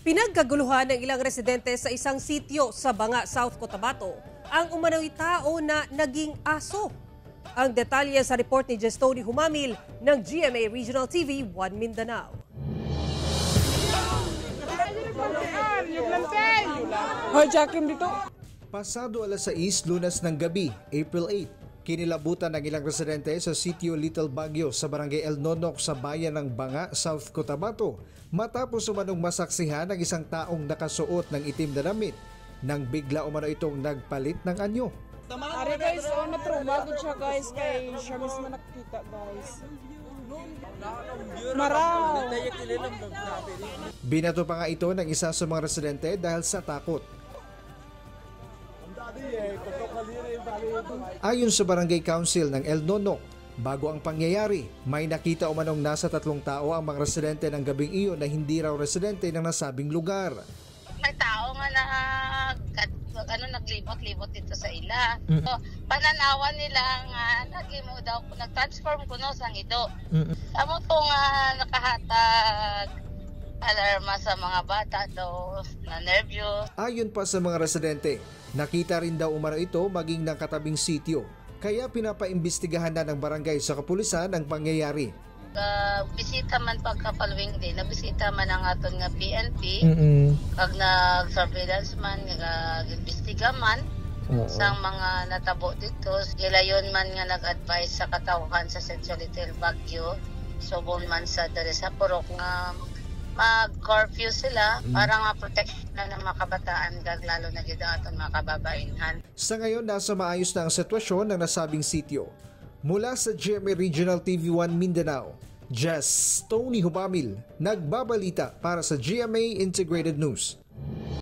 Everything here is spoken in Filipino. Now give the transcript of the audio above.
Pinagkaguluhan ng ilang residente sa isang sitio sa Banga, South Cotabato ang umano'y tao na naging aso. Ang detalye sa report ni Jestoni Humamil ng GMA Regional TV 1 Mindanao. Pasado alas 6 Lunes ng gabi, April 8, kinilabutan ng ilang residente sa sitio Little Baguio sa barangay El Nonok sa bayan ng Banga, South Cotabato matapos umanong masaksihan ng isang taong nakasuot ng itim na damit nang bigla umano itong nagpalit ng anyo. Ari guys, na-trauma siya guys kay siya mismo nakita guys. Maraw! Binato pa nga ito ng isa sa mga residente dahil sa takot. Ayon sa Barangay Council ng El Nonok, bago ang pangyayari, may nakita umanong nasa 3 tao ang mga residente ng gabing iyon na hindi raw residente ng nasabing lugar. May tao nga naglibot-libot dito sa ila. So, pananawan nila nga nagimo daw nag-transform kuno sang ido. Amo to nga nakahatag alarma sa mga bata daw na nervyos. Ayon pa sa mga residente, nakita rin daw umano ito maging ng katabing sitio. Kaya pinapaimbestigahan na ng barangay sa kapulisan ang pangyayari. Bisita man pagka-following day, nabisita man ang aton nga PNP, kag nag-surveillance man, nag-imbestiga man sa mga natabo dito. Gilayon man nga nag-advise sa katawhan sa Central Little Baguio, subon man sa dere sa Purok nga mag-curfew sila para ma-protect na ng mga kabataan kag lalo na gid aton mga kababainhan. Sa ngayon, nasa maayos na ang sitwasyon ng nasabing sityo. Mula sa GMA Regional TV 1 Mindanao, Jestoni Humamil, nagbabalita para sa GMA Integrated News.